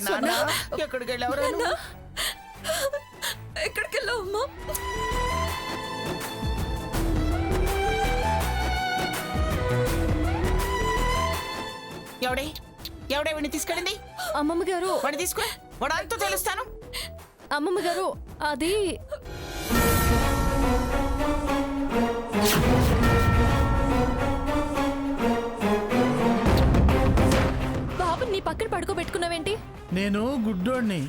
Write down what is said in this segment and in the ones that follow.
నాన్న ఎక్కడికి వెళ్ళావురా నువ్వు? ఎక్కడికి వెళ్ళావు అమ్మా? ఎవడే వీడిని తీసుకెళ్ళింది? అమ్మమ్మ గారు, వాడిని తీసుకో, వాడు అంతా తెలుస్తాను. అమ్మమ్మ గారు అది బాబు నీ పక్కన పడుకోబెట్టుకున్నావేంటి? నేను గుడ్డోడిని,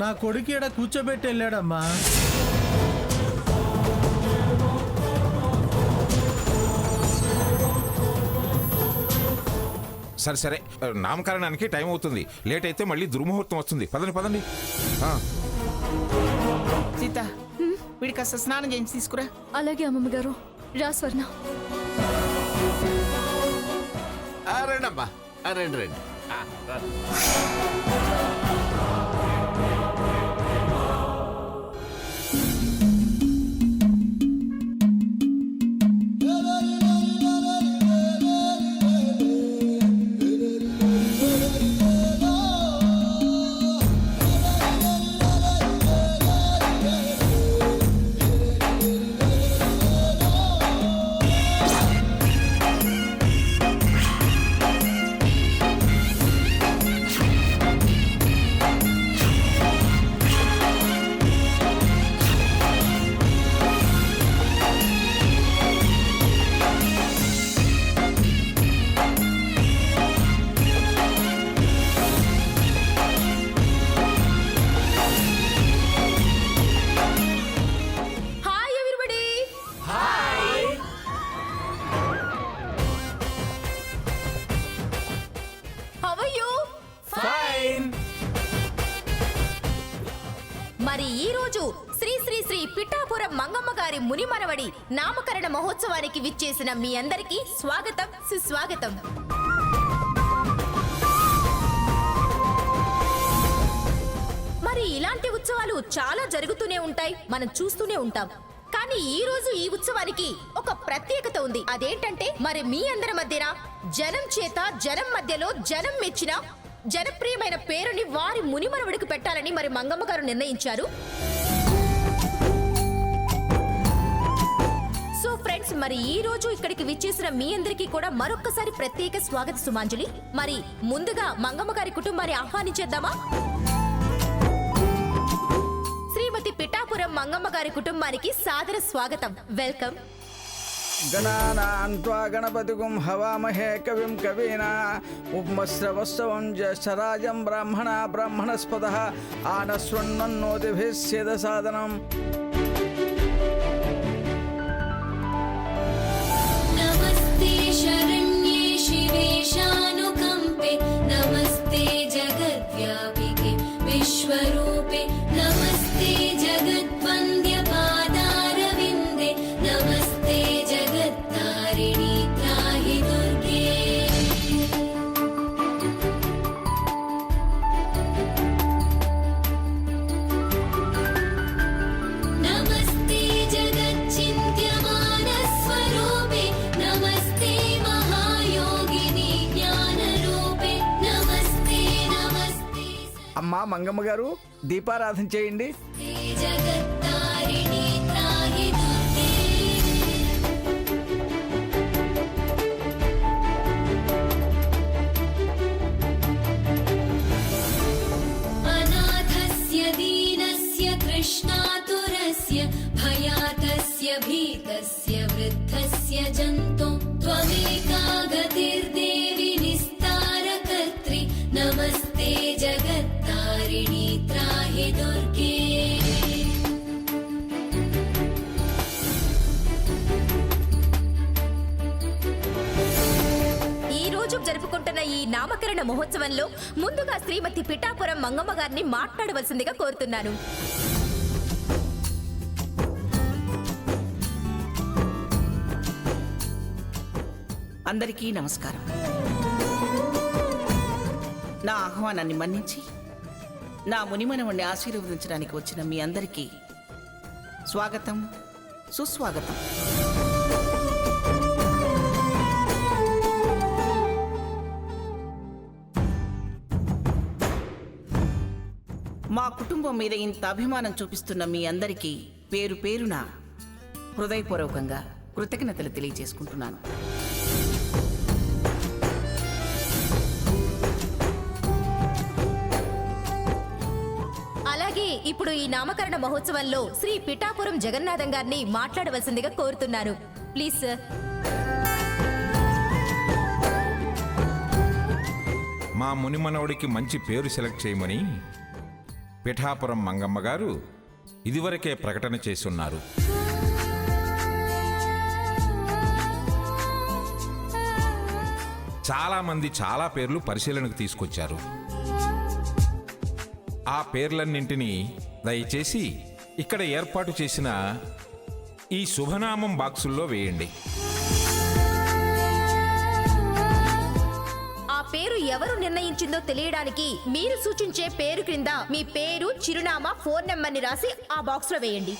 నా కొడుకు ఈడ కూర్చోబెట్టి వెళ్ళాడమ్మా. సరే సరే, నామకరణానికి టైం అవుతుంది. లేట్ అయితే మళ్ళీ దుర్ముహూర్తం వస్తుంది. పదండి పదండి. సీత, వీడికి కాస్త స్నానం చేయించి తీసుకురా. అలాగే అమ్మమ్మ గారు. రా స్వర్ణ. రండమ్మా, రండి రండి. మరి ఈ రోజు శ్రీ శ్రీ శ్రీ పిఠాపురం మంగమ్మ గారి మునిమనవడి నామకరణ మహోత్సవానికి విచ్చేసిన మీ అందరికీ స్వాగతం, సుస్వాగతం. మరి ఇలాంటి ఉత్సవాలు చాలా జరుగుతూనే ఉంటాయి, మనం చూస్తూనే ఉంటాం. కానీ ఈ రోజు ఈ ఉత్సవానికి ఒక ప్రత్యేకత ఉంది. అదేంటంటే మరి మీ అందరి మధ్యన జనం చేత, జనం మధ్యలో జనం మెచ్చిన జనప్రియమైన పేరుని వారి మునిమనవడికి పెట్టాలని మరి మంగమ్మ గారు నిర్ణయించారు. సో ఫ్రెండ్స్, మరి ఈ రోజు ఇక్కడికి విచ్చేసిన మీ అందరికీ కూడా మరొక్కసారి ప్రత్యేక స్వాగత సుమాంజలి. మరి ముందుగా మంగమ్మ గారి కుటుంబాన్ని ఆహ్వానించేద్దామా? శ్రీమతి పిఠాపురం మంగమ్మ గారి కుటుంబానికి సాదర స్వాగతం, వెల్కమ్. గణానాన్త్వా గణపతిగుం హవామహే కవిం కవీనా ఉపమశ్రవస్తవం జ్యేష్ఠరాజం బ్రాహ్మణస్పదః ఆనశృణ్వన్నోతిభిः సేదసాదనం. నమస్తే శరణ్యే శివే శానుకంపే నమస్తే జగద్వ్యాపికే విశ్వరూపే నమస్తే జగద్వంద్య పాదారవిందే నమస్తే జగత్తారిణి త్రాహి దుర్గే. నమస్తే జగచ్చింత్యమానస్వరూపే నమస్తే మహాయోగిని జ్ఞానరూపే నమస్తే నమస్తే. అమ్మా మంగమ్మ గారు, దీపారాధన చేయండి. జగత్తారిణి త్రాహి దుర్గే. అనాథస్య దీనస్య కృష్ణాతురస్య భయాతస్య భీతస్య వృద్ధస్య జంతో త్వమేకా గతిర్దేవి నిస్తారకర్త్రి నమస్తే జగత్తారిణి త్రాహి దుర్గే. ఈ రోజు జరుపుకుంటున్న ఈ నామకరణ మహోత్సవంలో ముందుగా శ్రీమతి పిఠాపురం మంగమ్మ గారిని మాట్లాడవలసిందిగా కోరుతున్నాను. అందరికీ నమస్కారం. నా ఆహ్వానాన్ని మన్నించి నా మునిమనవుణ్ణి ఆశీర్వదించడానికి వచ్చిన మీ అందరికీ స్వాగతం, సుస్వాగతం. మా కుటుంబం మీద ఇంత అభిమానం చూపిస్తున్న మీ అందరికీ పేరు పేరున హృదయపూర్వకంగా కృతజ్ఞతలు తెలియజేసుకుంటున్నాను. అలాగే ఇప్పుడు ఈ నామకరణ మహోత్సవంలో శ్రీ పిఠాపురం జగన్నాథం గారిని మాట్లాడవలసిందిగా కోరుతున్నాను. Please sir. మా మునిమనవుడికి మంచి పేరు సెలెక్ట్ చేయమని పిఠాపురం మంగమ్మ గారు ఇదివరకే ప్రకటన చేసున్నారు. చాలా మంది చాలా పేర్లు పరిశీలనకు తీసుకొచ్చారు. ఆ పేర్లన్నింటినీ దయచేసి ఇక్కడ ఏర్పాటు చేసిన ఈ శుభనామం బాక్సుల్లో వేయండి. ఆ పేరు ఎవరు నిర్ణయించిందో తెలియడానికి మీరు సూచించే పేరు క్రింద మీ పేరు, చిరునామా, ఫోన్ నెంబర్ని రాసి ఆ బాక్స్ లో వేయండి.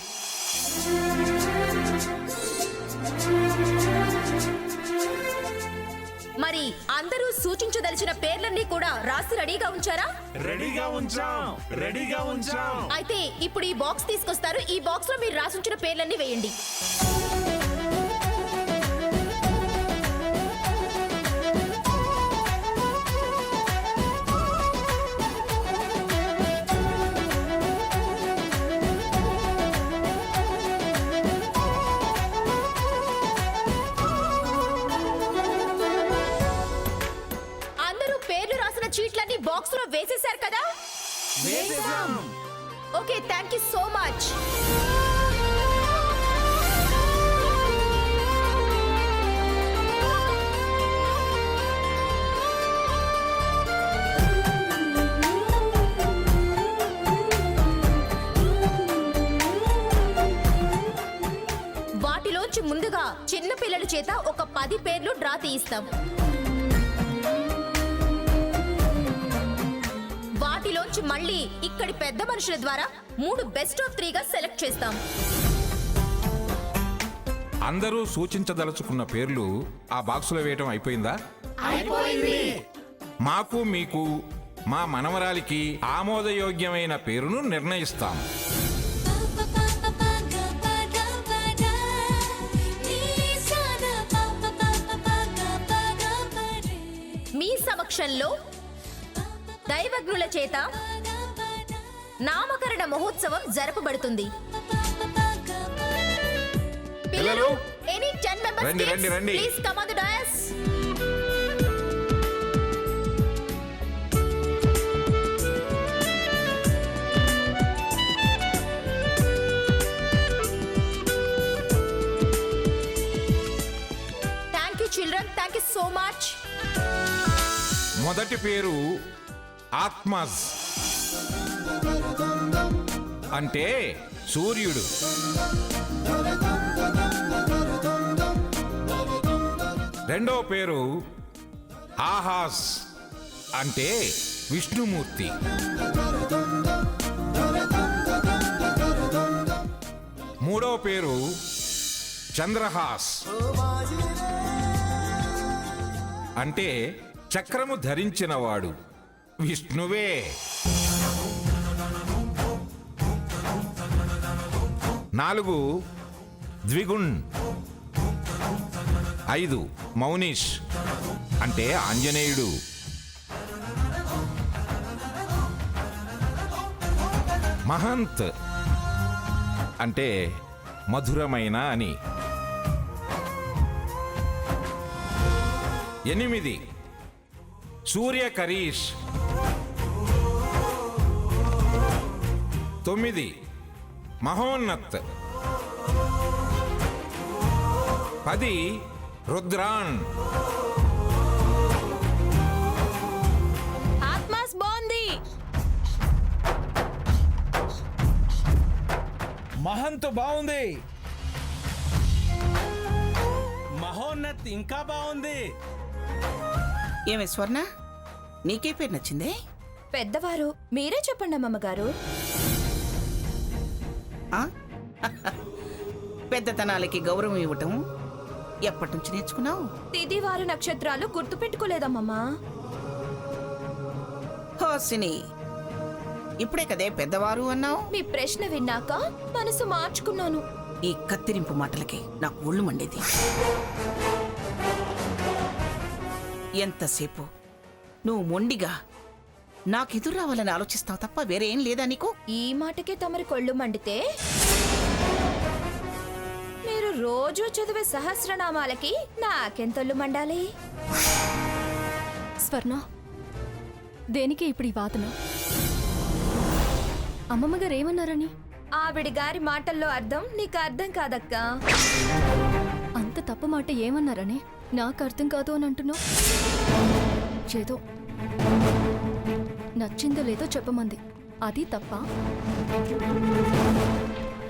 మరి అందరూ సూచించదలిచిన పేర్లన్నీ కూడా రాసి రెడీగా ఉంచారా? రెడీగా ఉంచాం. అయితే ఇప్పుడు ఈ బాక్స్ తీసుకొస్తారు. ఈ బాక్స్ లో మీరు రాసుంచిన పేర్లన్నీ వేయండి. చీట్లన్నీ బాక్స్ లో వేసేశారు కదా? Okay, thank you so much. వాటిలోంచి ముందుగా చిన్న పిల్లల చేత ఒక 10 పేర్లు డ్రా తీయిస్తాం. వాటిలోంచి మళ్ళీ ఇక్కడి పెద్ద మనుషుల ద్వారా 3 బెస్ట్ ఆఫ్ 3గా సెలెక్ట్ చేస్తాం. అందరూ సూచించదలుచుకున్న పేర్లు ఆ బాక్సులో వేయటం అయిపోయిందా? మాకు మీకు మా మనవరాలికి ఆమోదయోగ్యమైన పేరును నిర్ణయిస్తాం. మీ సమక్షంలో దైవజ్ఞుల చేత నామకరణ మహోత్సవం జరపబడుతుంది. పిల్లలు, ఎనీ 10 మెంబర్స్ రండి. Please come on the dais. Thank you children, thank you so much. మొదటి పేరు ఆత్మజ్, అంటే సూర్యుడు. రెండో పేరు ఆహాస్, అంటే విష్ణుమూర్తి. మూడో పేరు చంద్రహాస్, అంటే చక్రము ధరించినవాడు, విష్ణువే. నాలుగు ద్విగుణ్. 5 మౌనిష్, అంటే ఆంజనేయుడు. 6 మహంత్, అంటే మధురమైన అని. 8 సూర్యకరీష్. 9 మహోన్నత్. 10 రుద్రాన్. ఆత్మాస్ బాగుంది. మహంత్ బాగుంది. మహోన్నత్ ఇంకా బాగుంది. ఏమే స్వర్ణ, నీకే పేరు నచ్చిందే? పెద్దవారు మీరే చెప్పండి అమ్మమ్మగారు. ఆ? పెద్దతనాలకి గౌరవం ఇవ్వటం ఎప్పటి నుంచి నేర్చుకున్నావు? తిదివారు నక్షత్రాలు గుర్తు పెట్టుకోలేదమ్మమ్మా. హోసిని, ఇప్పుడే కదే పెద్దవారు అన్నావు. మీ ప్రశ్న విన్నాక మనసు మార్చుకున్నాను. ఈ కత్తిరింపు మాటలకి నాకు ఒళ్ళు మండేది. ఎంతసేపు నువ్వు మొండిగా నాకెదురు రావాలని ఆలోచిస్తావు తప్ప వేరే ఏం లేదా నీకు? ఈ మాటకే తమరి కొళ్ళు మండితే మీరు రోజు చదివే సహస్రనామాలకి నాకెంతొల్లు మండాలి? స్వర్ణ, దేనికి ఇప్పుడు ఈ వాదన? అమ్మమ్మ గారు ఏమన్నారని? ఆవిడ గారి మాటల్లో అర్థం నీకు అర్థం కాదక్కా. అంత తప్పు మాట ఏమన్నారని నాకు అర్థం కాదు అని అంటున్నావు. చేదో నచ్చిందో లేదో చెప్పమంది, అది తప్ప.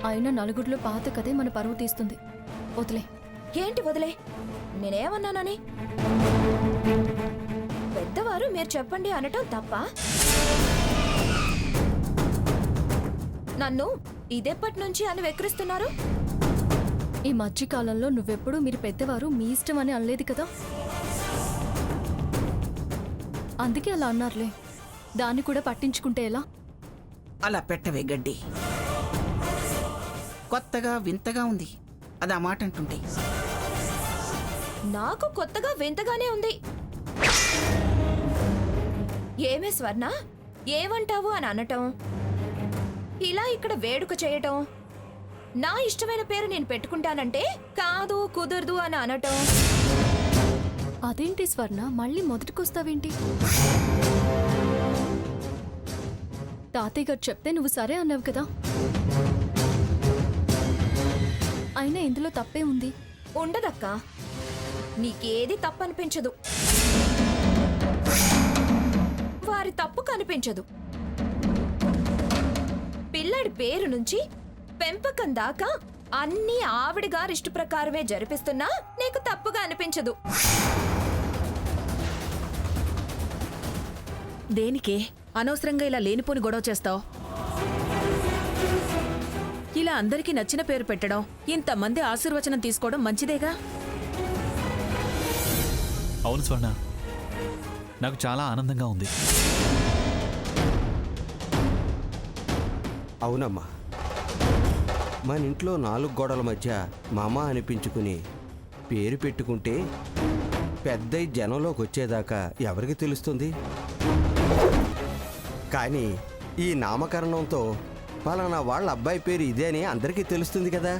అయినా నలుగురిలో పాత కథే మన పరువు తీస్తుంది. వదిలే. ఏంటి వదిలే? నేనేమన్నానని? పెద్దవారు మీరు చెప్పండి అనటం తప్ప? నన్ను ఇదెప్పటి నుంచి అని వెక్కిరిస్తున్నారు? ఈ మధ్యకాలంలో నువ్వెప్పుడు మీరు పెద్దవారు మీ ఇష్టం అని అనలేదు కదా, అందుకే అలా అన్నారులే. దాన్ని కూడా పట్టించుకుంటే ఎలా? అలా పెట్టవే గడ్డి. కొత్తగా వింతగా ఉంది అది ఆ మాట అంటుంటే. నాకు కొత్తగా వింతగానే ఉంది. ఏమే స్వర్ణ, ఏమంటావు అని అనటం, ఇలా ఇక్కడ వేడుక చేయటం, నా ఇష్టమైన పేరు నేను పెట్టుకుంటానంటే కాదు కుదరదు అని అనటం. అదేంటి స్వర్ణ, మళ్ళీ మొదటికొస్తావేంటి? తాతయ్య గారు చెప్తే నువ్వు సరే అన్నావు కదా. అయినా ఇందులో తప్పే ఉంది? ఉండదక్కా, నీకేది తప్పనిపించదు, వారి తప్పు కనిపించదు. పిల్లడి పేరు నుంచి పెంపకం దాకా అన్నీ ఆవిడ గారి ఇష్ట ప్రకారమే జరిపిస్తున్నా నీకు తప్పుగా అనిపించదు. దేనికే అనవసరంగా ఇలా లేనిపోని గొడవ చేస్తావు? ఇలా అందరికీ నచ్చిన పేరు పెట్టడం, ఇంతమంది ఆశీర్వచనం తీసుకోవడం మంచిదేగా? అవును స్వర్ణ, నాకు చాలా ఆనందంగా ఉంది. అవునమ్మా, మన ఇంట్లో 4 గోడల మధ్య మామ అనిపించుకుని పేరు పెట్టుకుంటే పెద్ద జనంలోకి వచ్చేదాకా ఎవరికి తెలుస్తుంది? కానీ ఈ నామకరణంతో పలానా వాళ్ళ అబ్బాయి పేరు ఇదే అని అందరికీ తెలుస్తుంది కదా.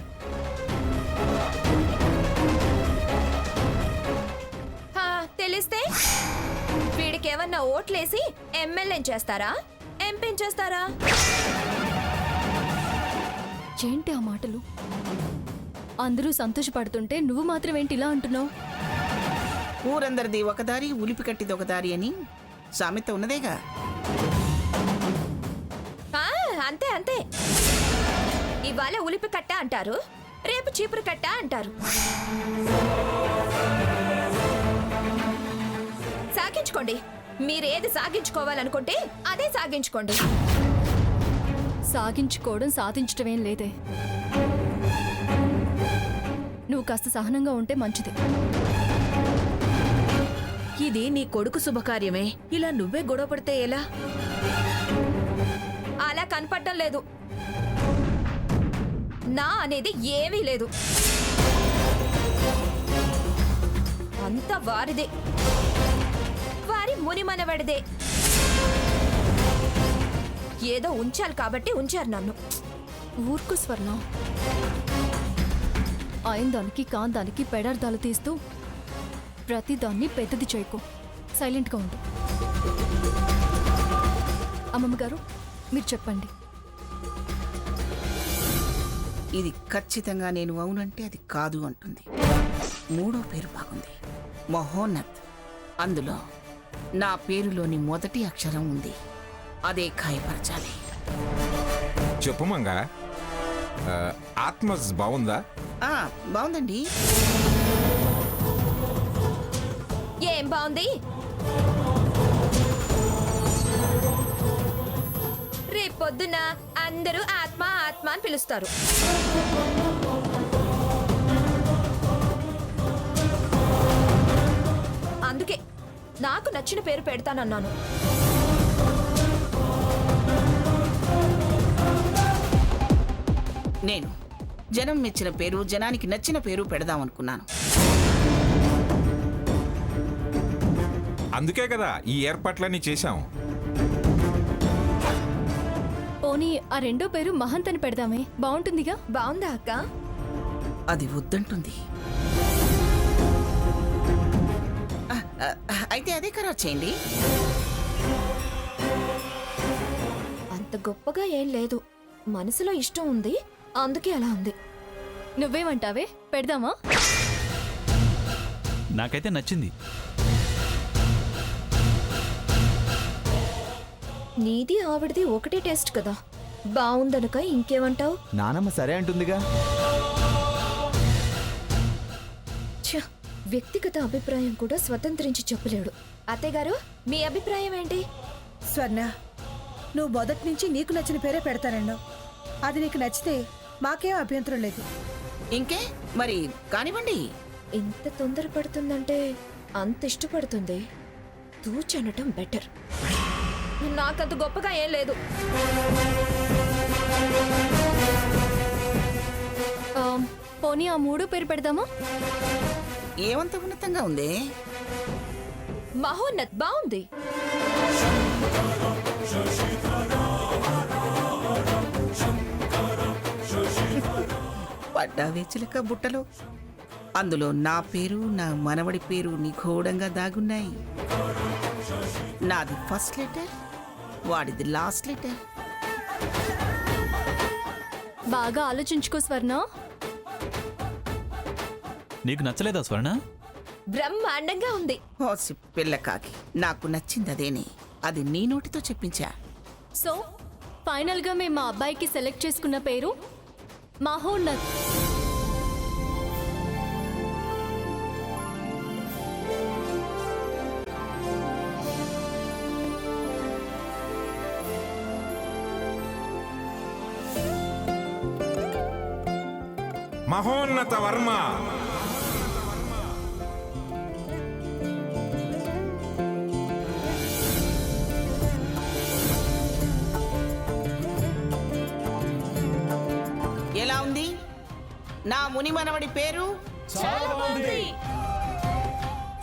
తెలిస్తే వీడికేమన్నా ఓట్లేసి ఎమ్మెల్యేని చేస్తారా, ఎంపీని చేస్తారా? ఏంటి ఆ మాటలు? అందరూ సంతోషపడుతుంటే నువ్వు మాత్రం ఏంటి ఇలా అంటున్నావు? ఊరందరిది ఒక దారి, ఉలిపి కట్టిది ఒక దారి అని సామెత ఉన్నదేగా. అంతే అంతే. ఇవాళ ఉలిపి కట్ట అంటారు, రేపు చీపురు కట్ట అంటారు. సాగించుకోండి, మీరేది సాగించుకోవాలనుకుంటే అదే సాగించుకోండి. సాగించుకోవడం సాధించటమేం లేదే. నువ్వు కాస్త సహనంగా ఉంటే మంచిది. ఇది నీ కొడుకు శుభకార్యమే, ఇలా నువ్వే గొడవ పడితే ఎలా? అలా కనపడటం లేదు. నా అనేది ఏమీ లేదు, అంతా వారిదే, వారి మునిమనవడిదే. ఏదో ఉంచాలి కాబట్టి ఉంచారు నన్ను. ఊరుకు స్వర్ణ. అయిన దానికి కాని దానికి పెడార్థాలు తీస్తూ ప్రతిదాన్ని పెద్దది చేయకు. సైలెంట్గా ఉండు. అమ్మమ్మ గారు, మీరు చెప్పండి. ఇది ఖచ్చితంగా నేను అవునంటే అది కాదు అంటుంది. 3వ పేరు బాగుంది, మహోన్నత్. అందులో నా పేరులోని మొదటి అక్షరం ఉంది, అదే ఖాయపరచాలి. చెప్పు మంగా, ఆత్మస్ బాగుందా? బాగుందండి. ఏం బాగుంది? రేపొద్దున అందరూ ఆత్మ ఆత్మ అని పిలుస్తారు. అందుకే నాకు నచ్చిన పేరు పెడతానన్నాను. నేను జనం మెచ్చిన పేరు, జనానికి నచ్చిన పేరు పెడదామనుకున్నాను. అందుకే కదా ఈ ఏర్పాట్లన్నీ చేశాం. పోనీ ఆ రెండో పేరు మహంత్ అని పెడదామే, బాగుంటుందిగా. బాగుందా అక్క? అది వద్దంటుంది. అయితే అదే ఖరారు చేయండి. అంత గొప్పగా ఏం లేదు, మనసులో ఇష్టం ఉంది, అందుకే అలా ఉంది. నువ్వేమంటావే, పెడదామా? నాకైతే నచ్చింది. నీది ఆవిడది ఒకటే టేస్ట్ కదా, బాగుందనక ఇంకేమంటావు? నానమ్మ సరే అంటుందిగా. ఛ, వ్యక్తిగత అభిప్రాయం కూడా స్వతంత్రించి చెప్పలేడు. అత్తయ్య గారు, మీ అభిప్రాయం ఏంటి? స్వర్ణ, నువ్వు మొదటి నుంచి నీకు నచ్చిన పేరే పెడతానన్నావు. అది నీకు నచ్చితే మాకేం అభ్యంతరం లేదు. ఇంకే మరి కానివ్వండి. ఇంత తొందరపడుతుందంటే అంత ఇష్టపడుతుంది. తూచనటం బెటర్. నాకంత గొప్పగా ఏం లేదు. పోనీ ఆ మూడో పేరు పెడదామా? ఏమంత ఉన్నతంగా ఉంది? మహోన్నత్ బాగుంది. పడ్డావే చిలక బుట్టలో. అందులో నా పేరు, నా మనవడి పేరు నిగూఢంగా దాగున్నాయి. నాది ఫస్ట్ లెటర్, వాడిది లాస్ట్ లెటర్. బాగా ఆలోచించుకో స్వర్ణ. నీకు నచ్చలేదా స్వర్ణ? బ్రహ్మాండంగా ఉంది. హోసి పిల్లకాకి, నాకు నచ్చింది అదేనే. అది నీ నోటితో చెప్పించా. సో ఫైనల్ గా మేము మా అబ్బాయికి సెలెక్ట్ చేసుకున్న పేరు మహోన్నత్. మహోన్నత వర్మ. ఎలా ఉంది నా ముని మనవడి పేరు?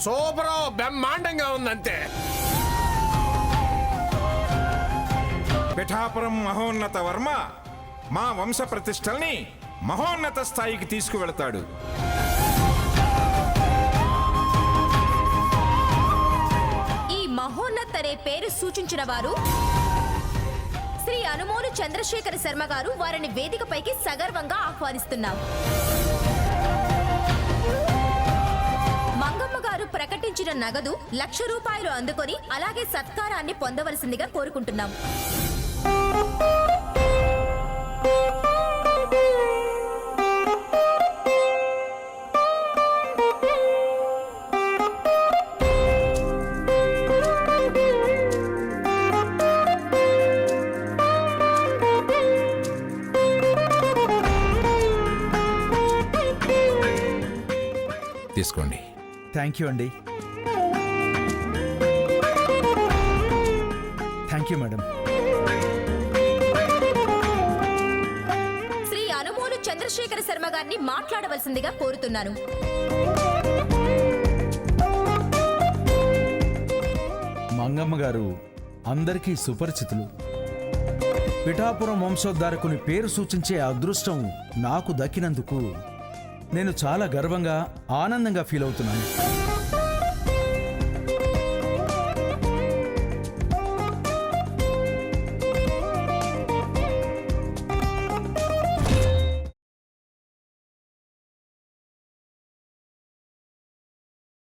సూపర్, బ్రహ్మాండంగా ఉందంతే. పిఠాపురం మహోన్నత వర్మ మా వంశ ప్రతిష్టల్ని మహోన్నత స్థాయికి తీసుకువెళతాడు. ఈ మహోన్నత్ అనే పేరు సూచించిన వారు శ్రీ అనుమోలు చంద్రశేఖర శర్మ గారు. వారిని వేదికపైకి సగర్వంగా ఆహ్వానిస్తున్నాం. మంగమ్మ గారు ప్రకటించిన నగదు 1,00,000 రూపాయలు అందుకొని అలాగే సత్కారాన్ని పొందవలసిందిగా కోరుకుంటున్నాం. తీసుకోండి. థ్యాంక్ యూ అండి. Thank you madam. Shri Anumolu Chandrasekhara Sarma గారిని మాట్లాడవలసిందిగా కోరుతున్నాను. మంగమ్మ గారు అందరికీ సుపరిచితులు. పిఠాపురం వంశోద్ధారకుని పేరు సూచించే అదృష్టం నాకు దక్కినందుకు నేను చాలా గర్వంగా, ఆనందంగా ఫీల్ అవుతున్నాను.